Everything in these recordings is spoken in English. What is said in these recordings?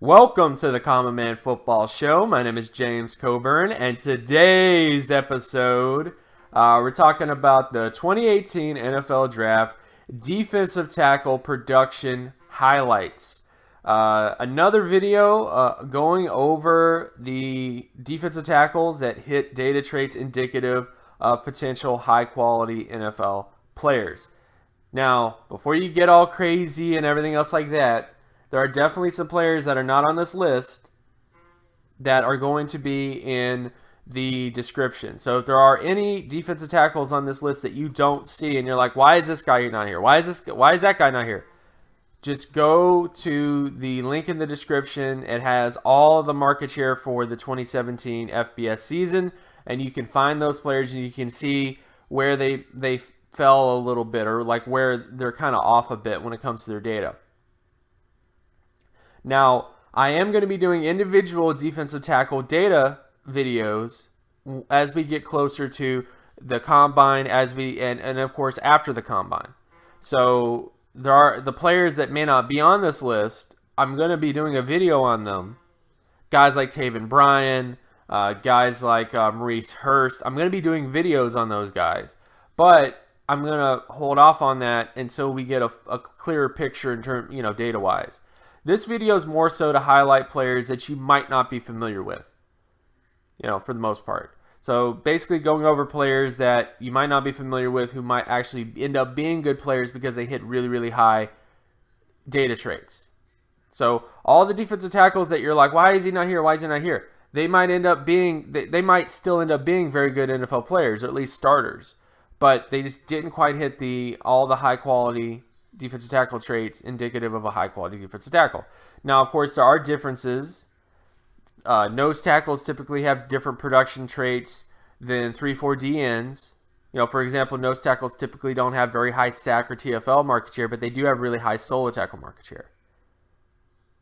Welcome to the Common Man Football Show. My name is James Coburn, and today's episode, we're talking about the 2018 NFL Draft defensive tackle production highlights. Another video going over the defensive tackles that hit data traits indicative of potential high-quality NFL players. Now, before you get all crazy and everything else like that, there are definitely some players that are not on this list that are going to be in the description. So if there are any defensive tackles on this list that you don't see and you're like, why is this guy not here? Why is that guy not here? Just go to the link in the description. It has all of the market share for the 2017 FBS season, and you can find those players and you can see where they fell a little bit, or like where they're kind of off a bit when it comes to their data. Now, I am going to be doing individual defensive tackle data videos as we get closer to the combine, and of course after the combine. So there are the players that may not be on this list. I'm going to be doing a video on them. Guys like Taven Bryan, guys like Maurice Hurst. I'm going to be doing videos on those guys, but I'm going to hold off on that until we get a clearer picture in terms, data wise. This video is more so to highlight players that you might not be familiar with, for the most part. So basically going over players that you might not be familiar with who might actually end up being good players because they hit really, really high data traits. So all the defensive tackles that you're like, why is he not here? Why is he not here? They might still end up being very good NFL players, or at least starters, but they just didn't quite hit all the high quality defensive tackle traits indicative of a high-quality defensive tackle. Now, of course, there are differences. Nose tackles typically have different production traits than 3-4 DNs. For example, nose tackles typically don't have very high sack or TFL market share, but they do have really high solo tackle market share.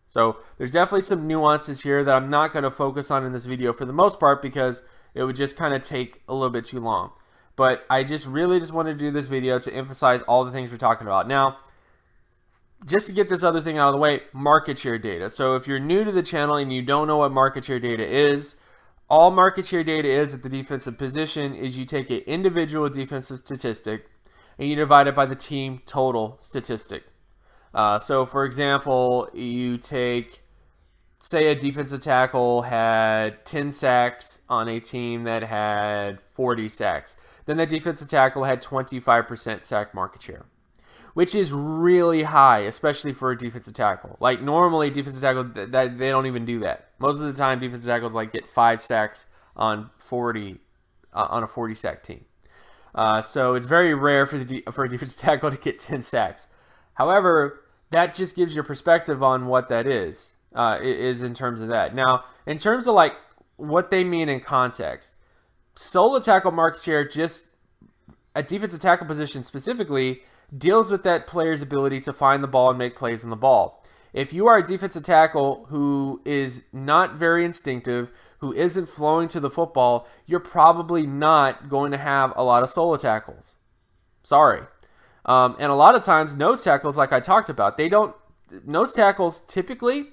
So there's definitely some nuances here that I'm not going to focus on in this video for the most part because it would just kind of take a little bit too long. But I really wanted to do this video to emphasize all the things we're talking about. Now, just to get this other thing out of the way, market share data. So if you're new to the channel and you don't know what market share data is, all market share data is at the defensive position is you take an individual defensive statistic and you divide it by the team total statistic. So for example, you take, say a defensive tackle had 10 sacks on a team that had 40 sacks. Then that defensive tackle had 25% sack market share, which is really high, especially for a defensive tackle. Like normally, defensive tackle that they don't even do that. Most of the time, defensive tackles get 5 sacks on 40 on a 40 sack team. So it's very rare for a defensive tackle to get 10 sacks. However, that just gives you perspective on what that is in terms of that. Now, in terms of what they mean in context, solo tackle market share, just a defensive tackle position specifically, deals with that player's ability to find the ball and make plays on the ball. If you are a defensive tackle who is not very instinctive, who isn't flowing to the football, you're probably not going to have a lot of solo tackles. Sorry. And a lot of times, nose tackles, like I talked about, nose tackles, typically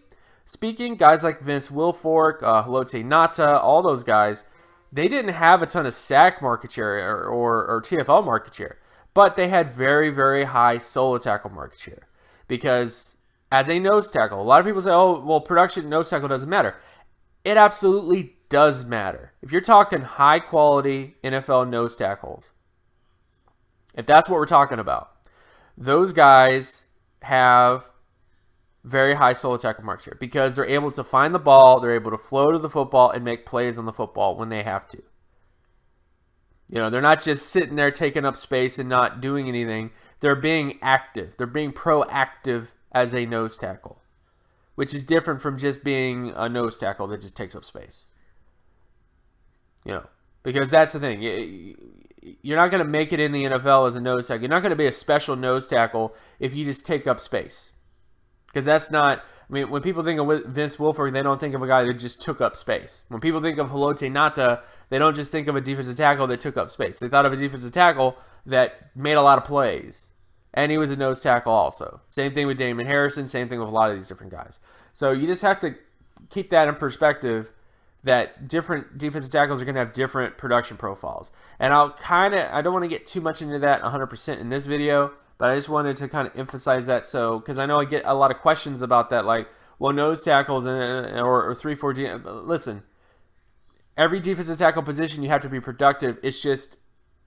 speaking, guys like Vince Wilfork, Haloti Ngata, all those guys, they didn't have a ton of sack market share or TFL market share, but they had very, very high solo tackle market share because as a nose tackle, a lot of people say, oh, well, production nose tackle doesn't matter. It absolutely does matter. If you're talking high quality NFL nose tackles, if that's what we're talking about, those guys have very high solo tackle market share because they're able to find the ball, they're able to flow to the football and make plays on the football when they have to. They're not just sitting there taking up space and not doing anything. They're being active. They're being proactive as a nose tackle, which is different from just being a nose tackle that just takes up space. Because that's the thing. You're not going to make it in the NFL as a nose tackle. You're not going to be a special nose tackle if you just take up space. Because that's not, when people think of Vince Wilfork, they don't think of a guy that just took up space. When people think of Haloti Ngata, they don't just think of a defensive tackle that took up space. They thought of a defensive tackle that made a lot of plays. And he was a nose tackle also. Same thing with Damon Harrison, same thing with a lot of these different guys. So you just have to keep that in perspective, that different defensive tackles are going to have different production profiles. And I don't want to get too much into that 100% in this video, but I just wanted to kind of emphasize that. So, because I know I get a lot of questions about that, like, well, nose tackles or 3-4. Listen, every defensive tackle position you have to be productive. It's just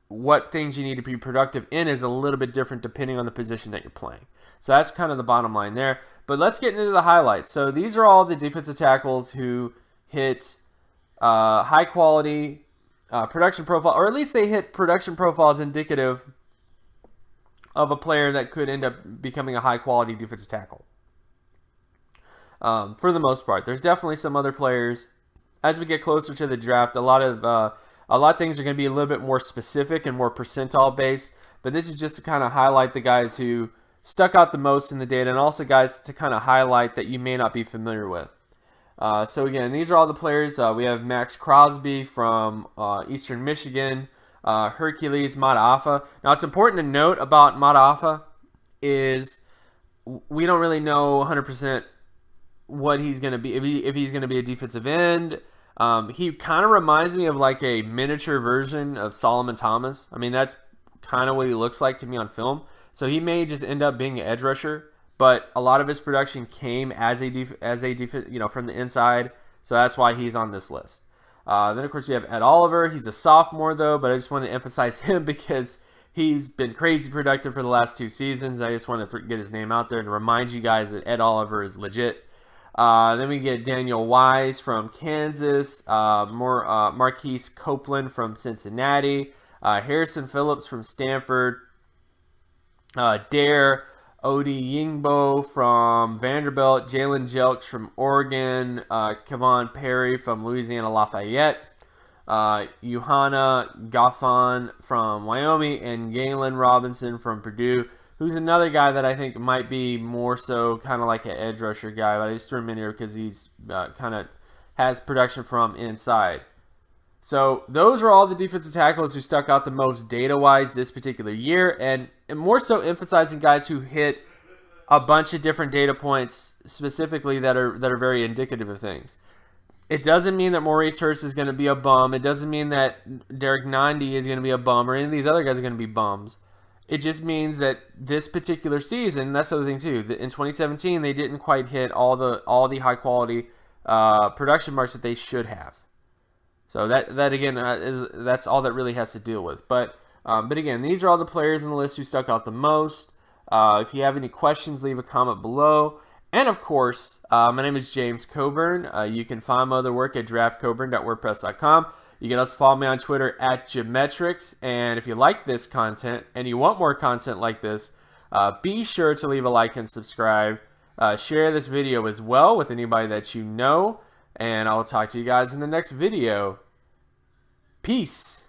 what things you need to be productive in is a little bit different depending on the position that you're playing. So that's kind of the bottom line there. But let's get into the highlights. So these are all the defensive tackles who hit high quality production profile, or at least they hit production profiles indicative of a player that could end up becoming a high quality defensive tackle. For the most part, there's definitely some other players. As we get closer to the draft, a lot of things are going to be a little bit more specific and more percentile based. But this is just to kind of highlight the guys who stuck out the most in the data, and also guys to kind of highlight that you may not be familiar with. So again, these are all the players. We have Max Crosby from Eastern Michigan, Hercules Mataafa. Now, it's important to note about Mataafa is we don't really know 100% what he's going to be, if he's going to be a defensive end. He kind of reminds me of like a miniature version of Solomon Thomas. I mean, that's kind of what he looks like to me on film. So he may just end up being an edge rusher, but a lot of his production came as a from the inside. So that's why he's on this list. Then of course you have Ed Oliver. He's a sophomore though, but I just want to emphasize him because he's been crazy productive for the last 2 seasons. I just want to get his name out there and remind you guys that Ed Oliver is legit. Then we get Daniel Wise from Kansas, Marquise Copeland from Cincinnati, Harrison Phillips from Stanford, Dare Odeyingbo from Vanderbilt, Jalen Jelks from Oregon, Kevon Perry from Louisiana Lafayette, Johanna Goffin from Wyoming, and Galen Robinson from Purdue, who's another guy that I think might be more so kind of like an edge rusher guy, but I just threw him in here because he's kind of has production from inside. So those are all the defensive tackles who stuck out the most data-wise this particular year, and more so emphasizing guys who hit a bunch of different data points specifically that are very indicative of things. It doesn't mean that Maurice Hurst is going to be a bum. It doesn't mean that Derek Nandi is going to be a bum or any of these other guys are going to be bums. It just means that this particular season, that's the other thing too, in 2017 they didn't quite hit all the high quality production marks that they should have. So that again that's all that really has to deal with. But again, these are all the players in the list who stuck out the most. If you have any questions, leave a comment below. And of course, my name is James Coburn. You can find my other work at draftcoburn.wordpress.com. You can also follow me on Twitter at Geometrics. And if you like this content and you want more content like this, be sure to leave a like and subscribe. Share this video as well with anybody that you know. And I'll talk to you guys in the next video. Peace.